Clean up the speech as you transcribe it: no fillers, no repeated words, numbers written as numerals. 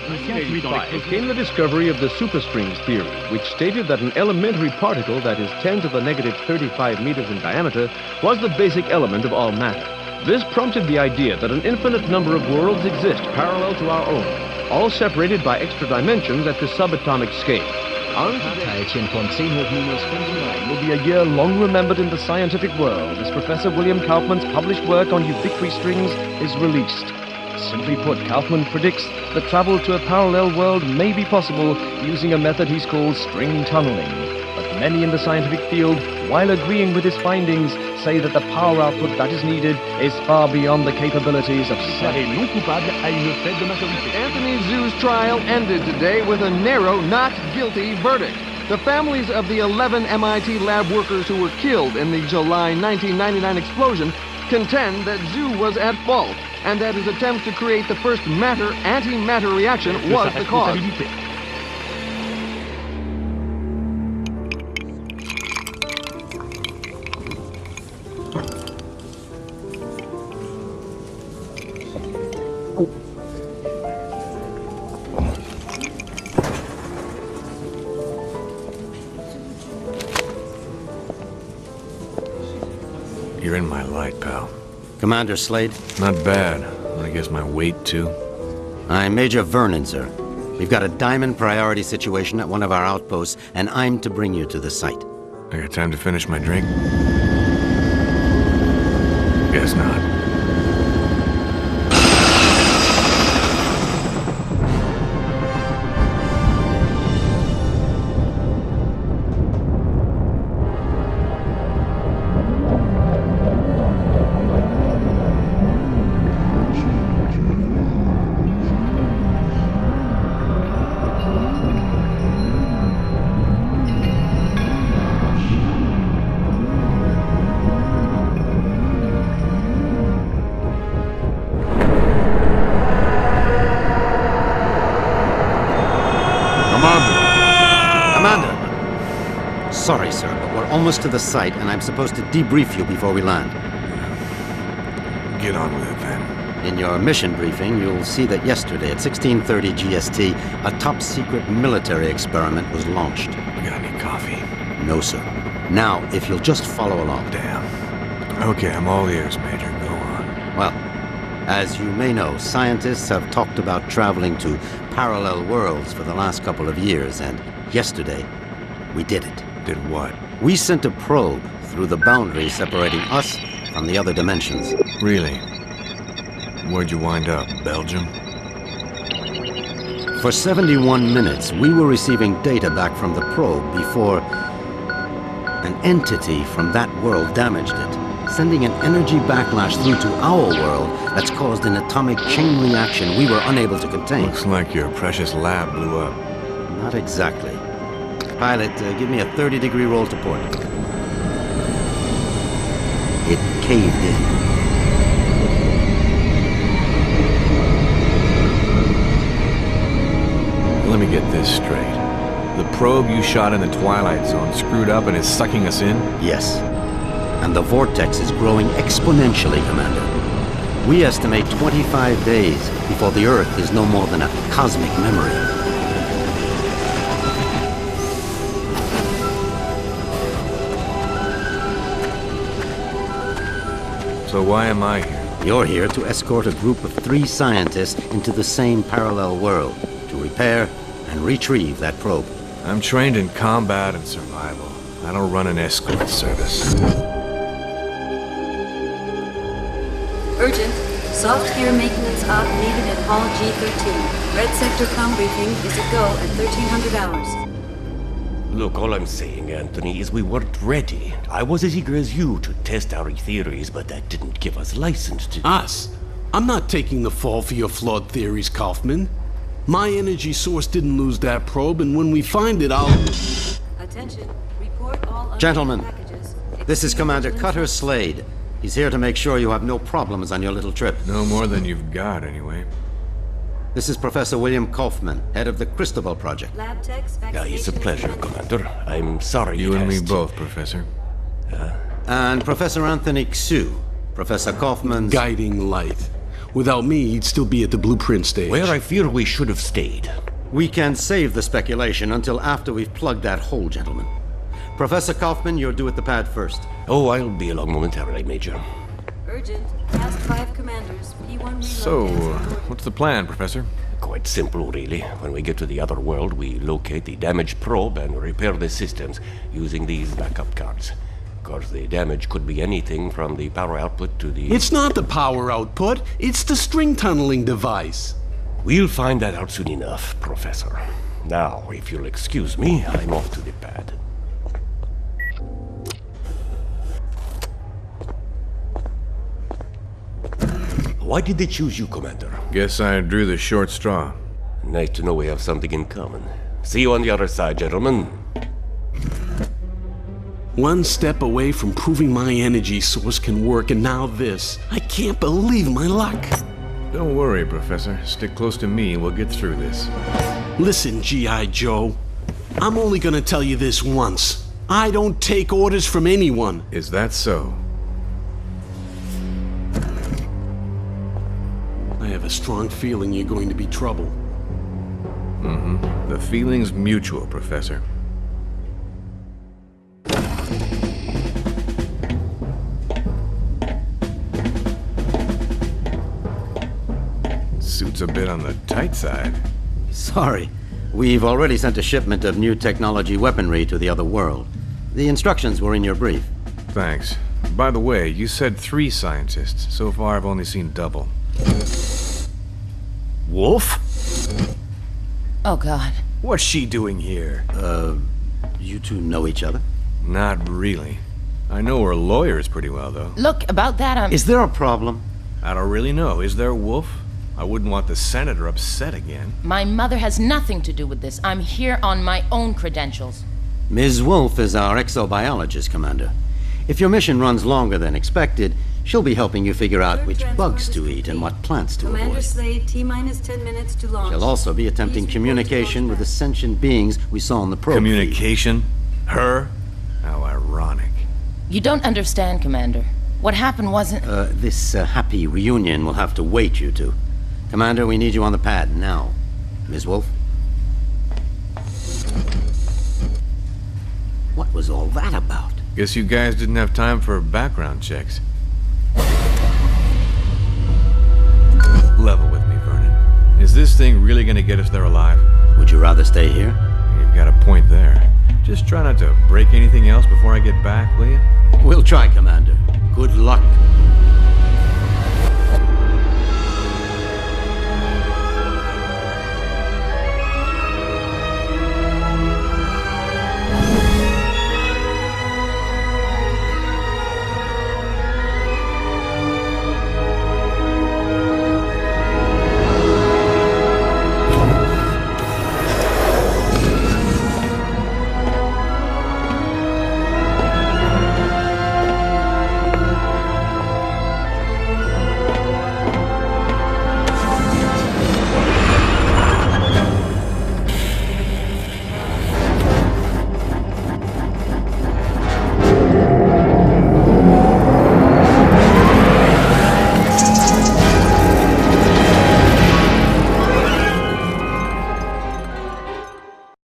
1885 came the discovery of the superstrings theory, which stated that an elementary particle that is 10 to the negative 35 meters in diameter was the basic element of all matter. This prompted the idea that an infinite number of worlds exist parallel to our own, all separated by extra dimensions at the subatomic scale. Will be a year long remembered in the scientific world as Professor William Kaufman's published work on ubiquitary strings is released. Simply put, Kaufman predicts that travel to a parallel world may be possible using a method he's called string tunneling. But many in the scientific field, while agreeing with his findings, say that the power output that is needed is far beyond the capabilities of science. Anthony Zhu's trial ended today with a narrow not guilty verdict. The families of the 11 MIT lab workers who were killed in the July 1999 explosion contend that Zhu was at fault and that his attempt to create the first matter-antimatter reaction was the cause. You're in my light, pal. Commander Slade? Not bad. I guess my weight, too. I'm Major Vernon, sir. We've got a diamond priority situation at one of our outposts, and I'm to bring you to the site. I got time to finish my drink? Guess not. Sorry, sir, but we're almost to the site, and I'm supposed to debrief you before we land. Get on with it, then. In your mission briefing, you'll see that yesterday at 16:30 GST, a top-secret military experiment was launched. You got any coffee? No, sir. Now, if you'll just follow along. Damn. Okay, I'm all ears, Major. Go on. Well, as you may know, scientists have talked about traveling to parallel worlds for the last couple of years, and yesterday, we did it. Did what? We sent a probe through the boundary separating us from the other dimensions. Really? Where'd you wind up? Belgium? For 71 minutes, we were receiving data back from the probe before an entity from that world damaged it, sending an energy backlash through to our world that's caused an atomic chain reaction we were unable to contain. Looks like your precious lab blew up. Not exactly. Pilot, give me a 30-degree roll to port. It caved in. Let me get this straight. The probe you shot in the Twilight Zone screwed up and is sucking us in? Yes. And the vortex is growing exponentially, Commander. We estimate 25 days before the Earth is no more than a cosmic memory. So why am I here? You're here to escort a group of 3 scientists into the same parallel world to repair and retrieve that probe. I'm trained in combat and survival. I don't run an escort service. Urgent. Soft gear maintenance op needed at Hall G13. Red Sector comm briefing is a go at 1300 hours. Look, all I'm saying, Anthony, is we weren't ready. I was as eager as you to test our theories, but that didn't give us license to... Us? I'm not taking the fall for your flawed theories, Kaufman. My energy source didn't lose that probe, and when we find it, I'll... Attention. Report all Gentlemen, packages. this is Commander Cutter Slade. He's here to make sure you have no problems on your little trip. No more than you've got, anyway. This is Professor William Kaufman, head of the Cristobal Project. Lab techs, It's a pleasure, Commander. I'm sorry You it and me has to- both, Professor. And Professor Anthony Xu, Professor Kaufman's... Guiding light. Without me, he'd still be at the blueprint stage. Where I fear we should have stayed. We can save the speculation until after we've plugged that hole, gentlemen. Professor Kaufman, you're due at the pad first. Oh, I'll be along momentarily, Major. Urgent. Task 5 commanders. P1 reload. So, what's the plan, Professor? Quite simple, really. When we get to the other world, we locate the damaged probe and repair the systems using these backup cards. Of course, the damage could be anything from the power output to the... It's not the power output, it's the string tunneling device. We'll find that out soon enough, Professor. Now, if you'll excuse me, I'm off to the pad. Why did they choose you, Commander? Guess I drew the short straw. Nice to know we have something in common. See you on the other side, gentlemen. One step away from proving my energy source can work, and now this. I can't believe my luck. Don't worry, Professor. Stick close to me and we'll get through this. Listen, G.I. Joe. I'm only gonna tell you this once. I don't take orders from anyone. Is that so? I have a strong feeling you're going to be trouble. Mm-hmm. The feeling's mutual, Professor. Suit's a bit on the tight side. Sorry. We've already sent a shipment of new technology weaponry to the other world. The instructions were in your brief. Thanks. By the way, you said 3 scientists. So far, I've only seen double. Wolf? Oh, God. What's she doing here? You two know each other? Not really. I know her lawyers pretty well, though. Look, about that, Is there a problem? I don't really know. Is there, Wolf? I wouldn't want the Senator upset again. My mother has nothing to do with this. I'm here on my own credentials. Ms. Wolf is our exobiologist, Commander. If your mission runs longer than expected, she'll be helping you figure out which bugs to eat and what plants to Commander avoid. Slade, T-minus 10 minutes to launch. She'll also be attempting Please report to communication with the launch sentient beings we saw on the probe. Communication? Her? How ironic. You don't understand, Commander. What happened wasn't... This happy reunion will have to wait, you two. Commander, we need you on the pad now. Ms. Wolf? What was all that about? Guess you guys didn't have time for background checks. Level with me, Vernon. Is this thing really gonna get us there alive? Would you rather stay here? You've got a point there. Just try not to break anything else before I get back, will you? We'll try, Commander. Good luck.